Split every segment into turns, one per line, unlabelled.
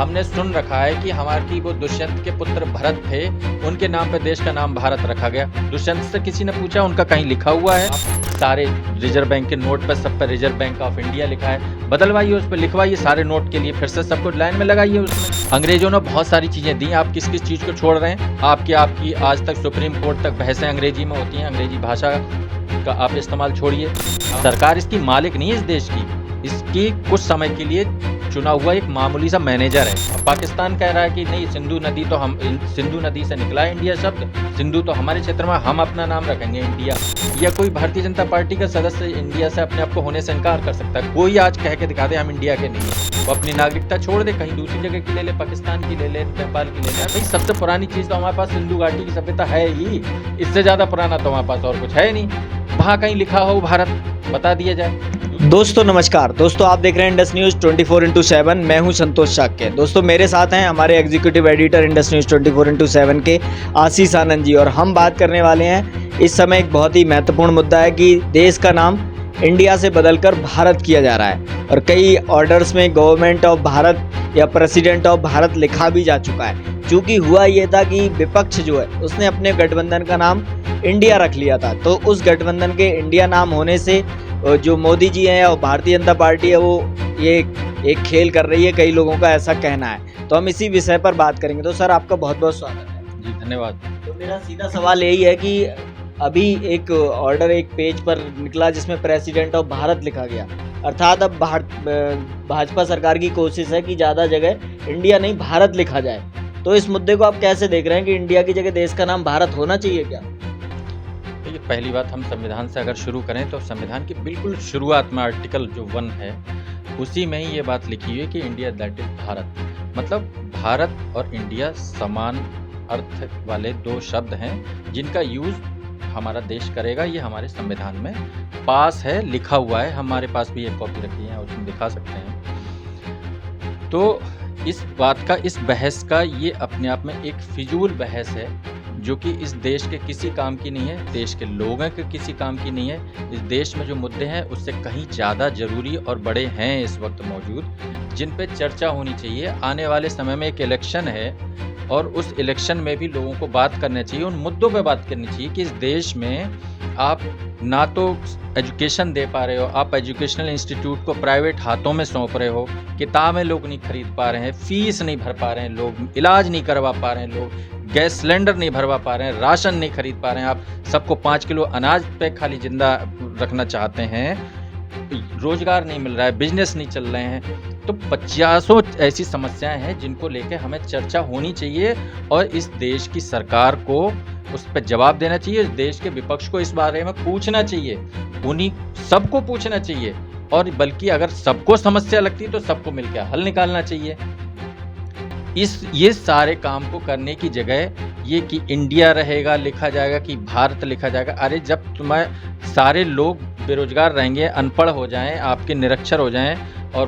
हमने सुन रखा है कि हमारी वो दुष्यंत के पुत्र भरत थे, उनके नाम पे देश का नाम भारत रखा गया। दुष्यंत से किसी ने पूछा, उनका कहीं लिखा हुआ है? सारे रिजर्व बैंक के नोट पर सब पर रिजर्व बैंक ऑफ इंडिया लिखा है, बदलवाइए, उस पर लिखवाइए सारे नोट के लिए, फिर से सबको लाइन में लगाइए। उसमें अंग्रेजों ने बहुत सारी चीजें दी, आप किस किस चीज को छोड़ रहे हैं? आपकी आज तक सुप्रीम कोर्ट तक बहसें अंग्रेजी में होती हैं, अंग्रेजी भाषा का आप इस्तेमाल छोड़िए। सरकार इसकी मालिक नहीं है इस देश की, इसकी कुछ समय के लिए चुना हुआ एक मामूली सा मैनेजर है। पाकिस्तान कह रहा है कि नहीं, सिंधु नदी से निकला है इंडिया शब्द, सिंधु तो हमारे क्षेत्र में, हम अपना नाम रखेंगे इंडिया। या कोई भारतीय जनता पार्टी का सदस्य इंडिया से अपने आप को होने से इनकार कर सकता है? कोई आज कह के दिखा दे हम इंडिया के नहीं है, वो अपनी नागरिकता छोड़ दे, कहीं दूसरी जगह की ले ले, पाकिस्तान की ले ले, नेपाल की ले ले। भाई सबसे पुरानी चीज तो हमारे पास सिंधु घाटी की सभ्यता है ही, इससे ज्यादा पुराना तो हमारे पास और कुछ है नहीं। वहाँ कहीं लिखा हो भारत, बता दिया जाए।
दोस्तों नमस्कार। दोस्तों आप देख रहे हैं इंडस न्यूज़ 24/7। मैं हूं संतोष शाक्य। दोस्तों मेरे साथ हैं हमारे एग्जीक्यूटिव एडिटर इंडस न्यूज़ 24/7 के आशीष आनंद जी, और हम बात करने वाले हैं इस समय एक बहुत ही महत्वपूर्ण मुद्दा है कि देश का नाम इंडिया से बदलकर भारत किया जा रहा है, और कई ऑर्डर्स में गवर्नमेंट ऑफ भारत या प्रेसिडेंट ऑफ भारत लिखा भी जा चुका है। चूँकि हुआ ये था कि विपक्ष जो है उसने अपने गठबंधन का नाम इंडिया रख लिया था, तो उस गठबंधन के इंडिया नाम होने से जो मोदी जी हैं और भारतीय जनता पार्टी है वो ये एक खेल कर रही है, कई लोगों का ऐसा कहना है। तो हम इसी विषय पर बात करेंगे। तो सर आपका बहुत बहुत स्वागत है।
जी धन्यवाद।
तो मेरा सीधा सवाल यही है कि अभी एक ऑर्डर एक पेज पर निकला जिसमें प्रेसिडेंट ऑफ भारत लिखा गया, अर्थात अब भाजपा सरकार की कोशिश है कि ज़्यादा जगह इंडिया नहीं भारत लिखा जाए। तो इस मुद्दे को आप कैसे देख रहे हैं कि इंडिया की जगह देश का नाम भारत होना चाहिए क्या?
ये पहली बात, हम संविधान से अगर शुरू करें तो संविधान की बिल्कुल शुरुआत में आर्टिकल जो 1 है उसी में ही ये बात लिखी हुई है कि इंडिया दैट इज भारत। मतलब भारत और इंडिया समान अर्थ वाले दो शब्द हैं जिनका यूज हमारा देश करेगा। ये हमारे संविधान में पास है, लिखा हुआ है, हमारे पास भी एक कॉपी रखी है, उसमें दिखा सकते हैं। तो इस बात का, इस बहस का, ये अपने आप में एक फिजूल बहस है जो कि इस देश के किसी काम की नहीं है, देश के लोगों के किसी काम की नहीं है। इस देश में जो मुद्दे हैं उससे कहीं ज़्यादा ज़रूरी और बड़े हैं इस वक्त मौजूद, जिन पे चर्चा होनी चाहिए। आने वाले समय में एक इलेक्शन है और उस इलेक्शन में भी लोगों को बात करनी चाहिए, उन मुद्दों पे बात करनी चाहिए कि इस देश में आप ना तो एजुकेशन दे पा रहे हो, आप एजुकेशनल इंस्टीट्यूट को प्राइवेट हाथों में सौंप रहे हो, किताबें लोग नहीं खरीद पा रहे हैं, फीस नहीं भर पा रहे हैं लोग, इलाज नहीं करवा पा रहे हैं लोग, गैस सिलेंडर नहीं भरवा पा रहे हैं, राशन नहीं खरीद पा रहे हैं, आप सबको 5 किलो अनाज पे खाली जिंदा रखना चाहते हैं, रोजगार नहीं मिल रहा है, बिजनेस नहीं चल रहे हैं। तो 50 ऐसी समस्याएं हैं जिनको लेकर हमें चर्चा होनी चाहिए और इस देश की सरकार को उस पर जवाब देना चाहिए। इस देश के विपक्ष को इस बारे में पूछना चाहिए, उन्हीं सबको पूछना चाहिए, और बल्कि अगर सबको समस्या लगती है तो सबको मिलकर हल निकालना चाहिए। ये सारे काम को करने की जगह ये कि इंडिया रहेगा लिखा जाएगा कि भारत लिखा जाएगा। अरे जब तुम्हें सारे लोग बेरोजगार रहेंगे, अनपढ़ हो जाएं, आपके निरक्षर हो जाएं और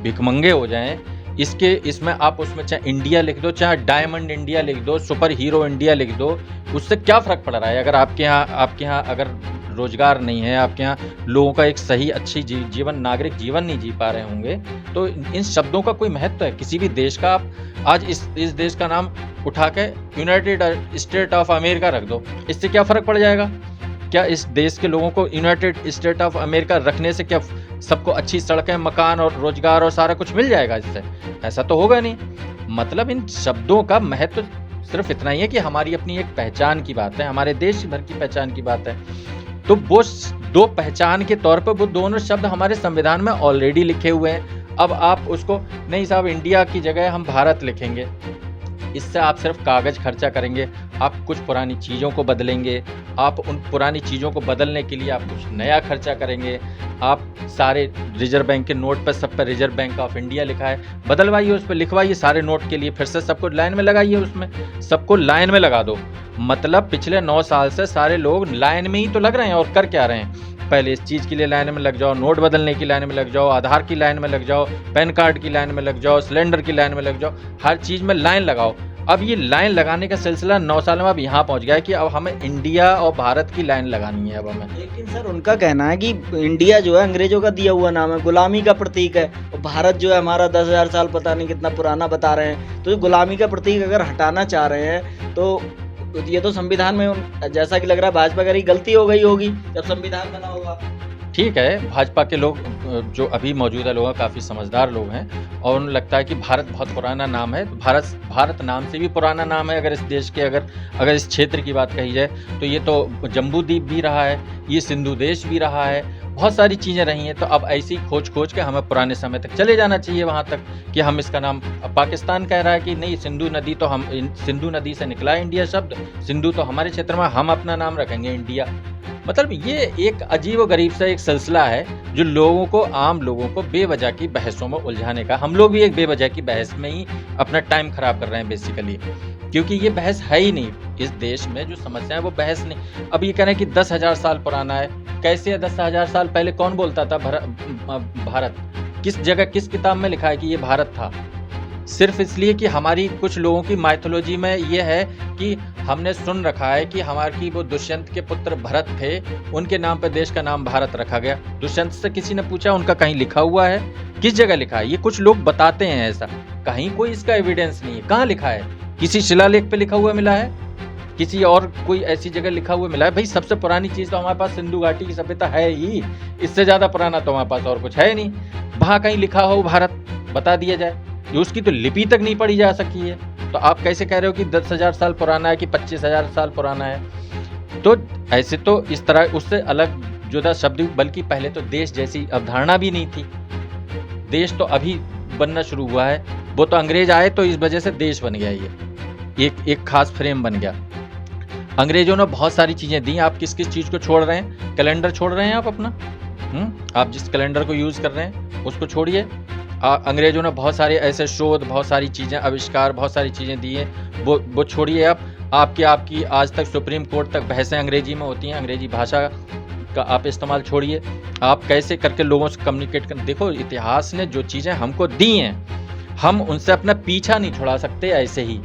भिखमंगे हो जाएं, इसमें आप उसमें चाहे इंडिया लिख दो, चाहे डायमंड इंडिया लिख दो, सुपर हीरो इंडिया लिख दो, उससे क्या फ़र्क पड़ रहा है? अगर आपके यहाँ अगर रोजगार नहीं है, आपके यहाँ लोगों का एक सही अच्छी नागरिक जीवन नहीं जी पा रहे होंगे, तो इन शब्दों का कोई महत्व है? किसी भी देश का आप आज इस देश का नाम उठा के यूनाइटेड स्टेट ऑफ अमेरिका रख दो, इससे क्या फ़र्क पड़ जाएगा? क्या इस देश के लोगों को यूनाइटेड स्टेट ऑफ अमेरिका रखने से क्या सबको अच्छी सड़कें, मकान और रोजगार और सारा कुछ मिल जाएगा इससे? ऐसा तो होगा नहीं। मतलब इन शब्दों का महत्व सिर्फ इतना ही है कि हमारी अपनी एक पहचान की बात है, हमारे देश भर की पहचान की बात है। तो वो दो पहचान के तौर पर वो दोनों शब्द हमारे संविधान में ऑलरेडी लिखे हुए हैं। अब आप उसको नहीं साहब इंडिया की जगह हम भारत लिखेंगे, इससे आप सिर्फ कागज़ खर्चा करेंगे, आप कुछ पुरानी चीज़ों को बदलेंगे, आप उन पुरानी चीज़ों को बदलने के लिए आप कुछ नया खर्चा करेंगे, आप सारे रिजर्व बैंक के नोट पर सब पर रिजर्व बैंक ऑफ इंडिया लिखा है, बदलवाइए, उस पर लिखवाइए सारे नोट के लिए, फिर से सबको लाइन में लगाइए, उसमें सबको लाइन में लगा दो। मतलब पिछले 9 साल से सारे लोग लाइन में ही तो लग रहे हैं, और कर क्या रहे हैं? पहले इस चीज़ के लिए लाइन में लग जाओ, नोट बदलने की लाइन में लग जाओ, आधार की लाइन में लग जाओ, पैन कार्ड की लाइन में लग जाओ, सिलेंडर की लाइन में लग जाओ, हर चीज़ में लाइन लगाओ। अब ये लाइन लगाने का सिलसिला 9 साल में अब यहाँ पहुँच गया है कि अब हमें इंडिया और भारत की लाइन लगानी है अब हमें।
लेकिन सर उनका कहना है कि इंडिया जो है अंग्रेजों का दिया हुआ नाम है, गुलामी का प्रतीक है, और भारत जो है हमारा 10,000 साल पता नहीं कितना पुराना बता रहे हैं। तो गुलामी का प्रतीक अगर हटाना चाह रहे हैं तो ये तो संविधान में जैसा कि लग रहा है भाजपा की गलती हो गई होगी जब संविधान बना होगा।
ठीक है, भाजपा के लोग जो अभी मौजूदा लोग हैं काफ़ी समझदार लोग हैं और उन्हें लगता है कि भारत बहुत पुराना नाम है। तो भारत नाम से भी पुराना नाम है। अगर इस देश के अगर इस क्षेत्र की बात कही जाए तो ये तो जम्बू द्वीप भी रहा है, ये सिंधु देश भी रहा है, बहुत सारी चीज़ें रही हैं। तो अब ऐसी खोज के हमें पुराने समय तक चले जाना चाहिए वहाँ तक कि हम इसका नाम, पाकिस्तान कह रहा है कि नहीं सिंधु नदी तो सिंधु नदी से निकला है इंडिया शब्द, सिंधु तो हमारे क्षेत्र में, हम अपना नाम रखेंगे इंडिया। मतलब ये एक अजीब और गरीब सा एक सिलसिला है जो लोगों को, आम लोगों को बेवजह की बहसों में उलझाने का। हम लोग भी एक बेवजह की बहस में ही अपना टाइम खराब कर रहे हैं बेसिकली, क्योंकि ये बहस है ही नहीं। इस देश में जो समस्या है वो बहस नहीं। अब ये कह रहे हैं कि 10,000 साल पुराना है, कैसे है 10,000 साल पहले? कौन बोलता था भारत? किस जगह किस किताब में लिखा है कि ये भारत था? सिर्फ इसलिए कि हमारी कुछ लोगों की माइथोलॉजी में ये है कि हमने सुन रखा है कि हमारी वो दुष्यंत के पुत्र भरत थे, उनके नाम पर देश का नाम भारत रखा गया। दुष्यंत से किसी ने पूछा उनका कहीं लिखा हुआ है? किस जगह लिखा है? ये कुछ लोग बताते हैं ऐसा, कहीं कोई इसका एविडेंस नहीं है। कहाँ लिखा है? किसी शिलालेख पे लिखा हुआ मिला है? किसी और कोई ऐसी जगह लिखा हुआ मिला है? भाई सबसे पुरानी चीज तो हमारे पास सिंधु घाटी की सभ्यता है ही, इससे ज्यादा पुराना तो हमारे पास और कुछ है नहीं। वहां कहीं लिखा हो भारत, बता दिया जाए। उसकी तो लिपि तक नहीं पढ़ी जा सकी है, तो आप कैसे कह रहे हो कि 10,000 साल पुराना है कि 25,000 साल पुराना है? तो ऐसे तो इस तरह उससे अलग जुदा शब्द, बल्कि पहले तो देश जैसी अवधारणा भी नहीं थी। देश तो अभी बनना शुरू हुआ है, वो तो अंग्रेज आए तो इस वजह से देश बन गया। ये एक खास फ्रेम बन गया। अंग्रेजों ने बहुत सारी चीजें दी। आप किस किस चीज को छोड़ रहे हैं? कैलेंडर छोड़ रहे हैं आप अपना, आप जिस कैलेंडर को यूज कर रहे हैं उसको छोड़िए। अंग्रेजों ने बहुत सारे ऐसे शोध, बहुत सारी चीजें, आविष्कार, बहुत सारी चीजें दी हैं, वो छोड़िए आप। आपकी आज तक सुप्रीम कोर्ट तक बहसें अंग्रेजी में होती हैं। अंग्रेजी भाषा का आप इस्तेमाल छोड़िए। आप कैसे करके लोगों से कम्युनिकेट कर, देखो इतिहास ने जो चीजें हमको दी हैं, हम उनसे अपना पीछा नहीं छुड़ा सकते ऐसे ही।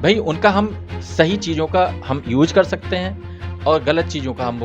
भाई उनका हम सही चीज़ों का हम यूज कर सकते हैं और गलत चीज़ों का हम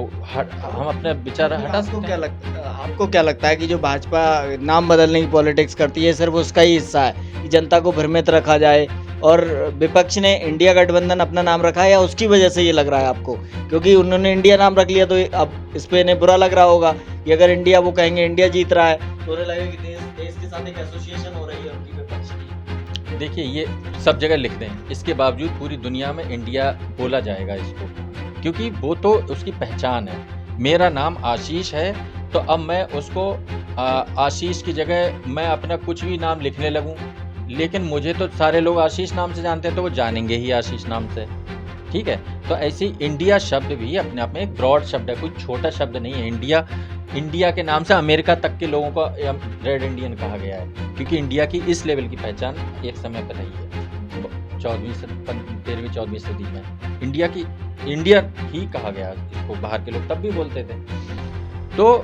अपने विचार हटा सकते हैं।
आपको क्या लगता है कि जो भाजपा नाम बदलने की पॉलिटिक्स करती है सिर्फ उसका ही हिस्सा है कि जनता को भ्रमित रखा जाए, और विपक्ष ने इंडिया गठबंधन अपना नाम रखा है, या उसकी वजह से ये लग रहा है आपको? क्योंकि उन्होंने इंडिया नाम रख लिया तो अब इस पे इन्हें बुरा लग रहा होगा कि अगर इंडिया, वो कहेंगे इंडिया जीत रहा है तो उन्हें लगेगा कि देश के साथ एक एसोसिएशन हो रही है उनकी विपक्ष की।
देखिए ये सब जगह लिख दें, इसके बावजूद पूरी दुनिया में इंडिया बोला जाएगा इसको, क्योंकि वो तो उसकी पहचान है। मेरा नाम आशीष है तो अब मैं उसको आशीष की जगह मैं अपना कुछ भी नाम लिखने लगूं, लेकिन मुझे तो सारे लोग आशीष नाम से जानते हैं तो वो जानेंगे ही आशीष नाम से। ठीक है, तो ऐसे इंडिया शब्द भी अपने आप में एक ब्रॉड शब्द है, कोई छोटा शब्द नहीं है। इंडिया के नाम से अमेरिका तक के लोगों को रेड इंडियन कहा गया है, क्योंकि इंडिया की इस लेवल की पहचान एक समय पर रही है। 13वीं-14वीं सदी में इंडिया ही कहा गया इसको, बाहर के लोग तब भी बोलते थे। तो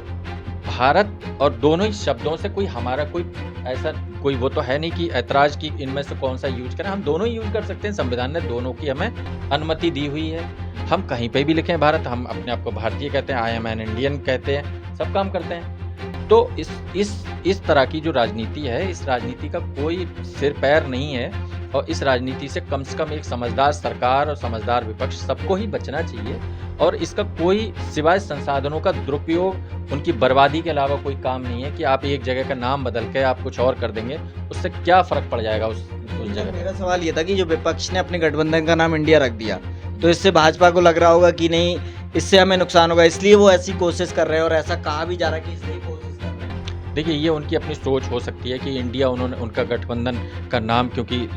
भारत और दोनों ही शब्दों से कोई हमारा कोई ऐसा कोई वो तो है नहीं कि ऐतराज की इनमें से कौन सा यूज करें। हम दोनों ही यूज कर सकते हैं, संविधान ने दोनों की हमें अनुमति दी हुई है। हम कहीं पे भी लिखें भारत, हम अपने आप को भारतीय कहते हैं, आई एम एन इंडियन कहते हैं, सब काम करते हैं। तो इस तरह की जो राजनीति है, इस राजनीति का कोई सिर पैर नहीं है, और इस राजनीति से कम एक समझदार सरकार और समझदार विपक्ष सबको ही बचना चाहिए। और इसका कोई सिवाय संसाधनों का दुरुपयोग, उनकी बर्बादी के अलावा कोई काम नहीं है कि आप एक जगह का नाम बदल के आप कुछ और कर देंगे, उससे क्या फर्क पड़ जाएगा उस जगह।
मेरा सवाल ये था कि जो विपक्ष ने अपने गठबंधन का नाम इंडिया रख दिया, तो इससे भाजपा को लग रहा होगा कि नहीं इससे हमें नुकसान होगा, इसलिए वो ऐसी कोशिश कर रहे हैं, और ऐसा कहा भी जा रहा है कि इसलिए कोशिश कर रहे हैं।
देखिए ये उनकी अपनी सोच हो सकती है कि इंडिया, उनका गठबंधन का नाम क्योंकि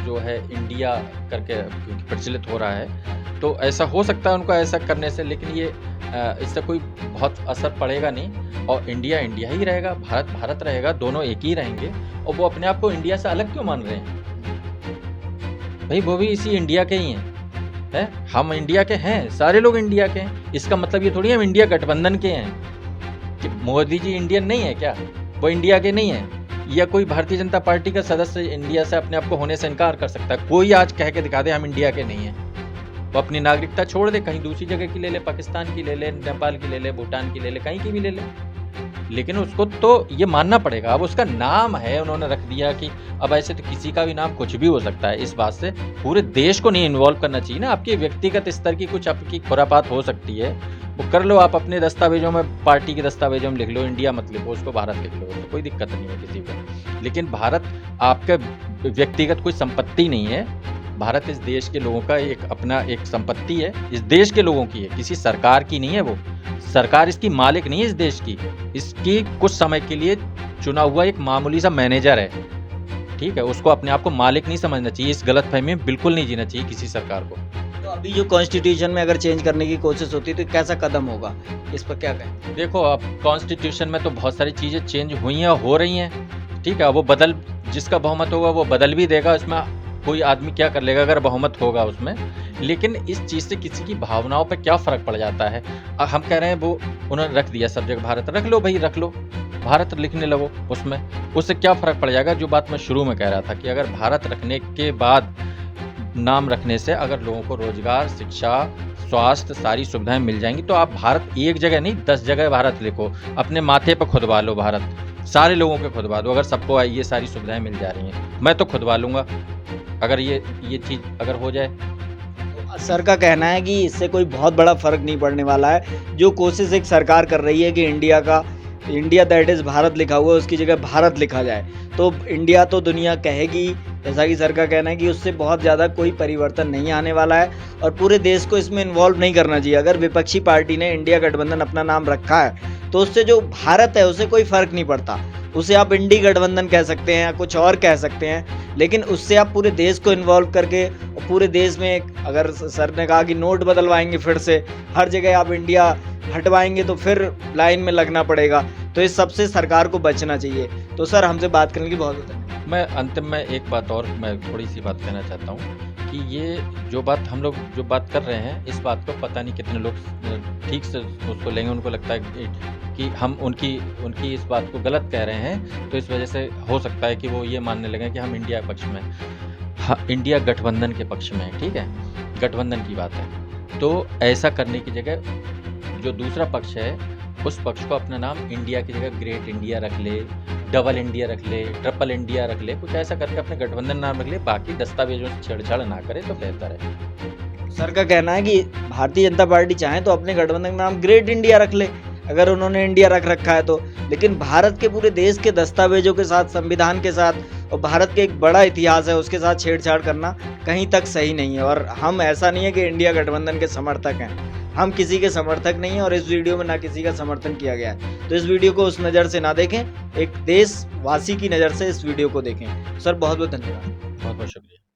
जो है इंडिया करके क्योंकि प्रचलित हो रहा है, तो ऐसा हो सकता है उनको ऐसा करने से, लेकिन ये इससे कोई बहुत असर पड़ेगा नहीं, और इंडिया इंडिया ही रहेगा, भारत भारत रहेगा, दोनों एक ही रहेंगे। और वो अपने आप को इंडिया से अलग क्यों मान रहे हैं? भाई वो भी इसी इंडिया के ही हैं, हम इंडिया के हैं, सारे लोग इंडिया के हैं। इसका मतलब ये थोड़ी हम इंडिया गठबंधन के हैं कि मोदी जी इंडियन नहीं है क्या, वो इंडिया के नहीं है। या कोई भारतीय जनता पार्टी का सदस्य इंडिया से अपने आप को होने से इनकार कर सकता है? कोई आज कह के दिखा दे हम इंडिया के नहीं हैं। वो अपनी नागरिकता छोड़ दे, कहीं दूसरी जगह की ले ले, पाकिस्तान की ले ले, नेपाल की ले ले, भूटान की ले ले, कहीं की भी ले ले, लेकिन उसको तो ये मानना पड़ेगा। अब उसका नाम है, उन्होंने रख दिया कि अब ऐसे तो किसी का भी नाम कुछ भी हो सकता है। इस बात से पूरे देश को नहीं इन्वॉल्व करना चाहिए ना। आपकी व्यक्तिगत स्तर की कुछ आपकी खुरापात हो सकती है, वो कर लो आप अपने दस्तावेजों में, पार्टी के दस्तावेजों में लिख लो इंडिया मत लिखो, उसको भारत लिख लो, तो कोई दिक्कत नहीं है किसी को। लेकिन भारत आपका व्यक्तिगत कोई संपत्ति नहीं है। भारत इस देश के लोगों का एक अपना एक संपत्ति है, इस देश के लोगों की है, किसी सरकार की नहीं है। वो सरकार इसकी मालिक नहीं है इस देश की, इसकी कुछ समय के लिए चुना हुआ एक मामूली सा मैनेजर है, ठीक है। उसको अपने आप को मालिक नहीं समझना चाहिए, इस गलतफहमी में बिल्कुल नहीं जीना चाहिए किसी सरकार को।
तो अभी जो कॉन्स्टिट्यूशन में अगर चेंज करने की कोशिश होती है तो कैसा कदम होगा, इस पर क्या कहें?
देखो, अब कॉन्स्टिट्यूशन में तो बहुत सारी चीज़ें चेंज हुई हैं और हो रही हैं, ठीक है। वो बदल, जिसका बहुमत होगा वो बदल भी देगा, इसमें कोई आदमी क्या कर लेगा अगर बहुमत होगा उसमें। लेकिन इस चीज़ से किसी की भावनाओं पे क्या फ़र्क पड़ जाता है? हम कह रहे हैं वो उन्होंने रख दिया सब्जेक्ट भारत, रख लो भाई, रख लो, भारत लिखने लगो उसमें, उससे क्या फ़र्क पड़ जाएगा? जो बात मैं शुरू में कह रहा था कि अगर भारत रखने के बाद नाम रखने से अगर लोगों को रोजगार, शिक्षा, स्वास्थ्य सारी सुविधाएं मिल जाएंगी, तो आप भारत एक जगह नहीं 10 जगह भारत लिखो, अपने माथे पर खुदवा लो भारत, सारे लोगों के खुदवा दो। अगर सबको ये सारी सुविधाएं मिल जा रही हैं, मैं तो खुदवा लूँगा अगर ये चीज़ अगर हो जाए।
तो सर का कहना है कि इससे कोई बहुत बड़ा फर्क नहीं पड़ने वाला है। जो कोशिश एक सरकार कर रही है कि इंडिया दैट इज़ भारत लिखा हुआ है उसकी जगह भारत लिखा जाए, तो इंडिया तो दुनिया कहेगी, जैसा कि सर का कहना है कि उससे बहुत ज़्यादा कोई परिवर्तन नहीं आने वाला है और पूरे देश को इसमें इन्वॉल्व नहीं करना चाहिए। अगर विपक्षी पार्टी ने इंडिया गठबंधन अपना नाम रखा है तो उससे जो भारत है उसे कोई फ़र्क नहीं पड़ता। उसे आप इंडी गठबंधन कह सकते हैं या कुछ और कह सकते हैं, लेकिन उससे आप पूरे देश को इन्वॉल्व करके और पूरे देश में अगर सर ने कहा कि नोट बदलवाएंगे, फिर से हर जगह आप इंडिया हटवाएंगे तो फिर लाइन में लगना पड़ेगा। तो इस सबसे सरकार को बचना चाहिए। तो सर हमसे बात करने की बहुत धन्यवाद।
मैं अंतिम में एक बात और मैं थोड़ी सी बात कहना चाहता हूँ कि ये जो बात हम लोग जो बात कर रहे हैं, इस बात को पता नहीं कितने लोग ठीक से उसको लेंगे। उनको लगता है कि हम उनकी इस बात को गलत कह रहे हैं, तो इस वजह से हो सकता है कि वो ये मानने लगे कि हम इंडिया पक्ष में, हाँ, इंडिया गठबंधन के पक्ष में है, ठीक है, गठबंधन की बात है। तो ऐसा करने की जगह जो दूसरा पक्ष है उस पक्ष को अपना नाम इंडिया की जगह ग्रेट इंडिया रख ले, डबल इंडिया रख ले, ट्रिपल इंडिया रख ले, कुछ ऐसा करके अपने गठबंधन नाम रख ले, बाकी दस्तावेजों से छेड़छाड़ ना करे तो बेहतर है।
सर का कहना है कि भारतीय जनता पार्टी चाहे तो अपने गठबंधन का नाम ग्रेट इंडिया रख ले, अगर उन्होंने इंडिया रख रखा है तो, लेकिन भारत के पूरे देश के दस्तावेजों के साथ, संविधान के साथ और भारत के एक बड़ा इतिहास है उसके साथ छेड़छाड़ करना कहीं तक सही नहीं है। और हम ऐसा नहीं है कि इंडिया गठबंधन के समर्थक हैं, हम किसी के समर्थक नहीं हैं और इस वीडियो में ना किसी का समर्थन किया गया है। तो इस वीडियो को उस नज़र से ना देखें, एक देशवासी की नज़र से इस वीडियो को देखें। सर बहुत बहुत धन्यवाद।
बहुत बहुत शुक्रिया।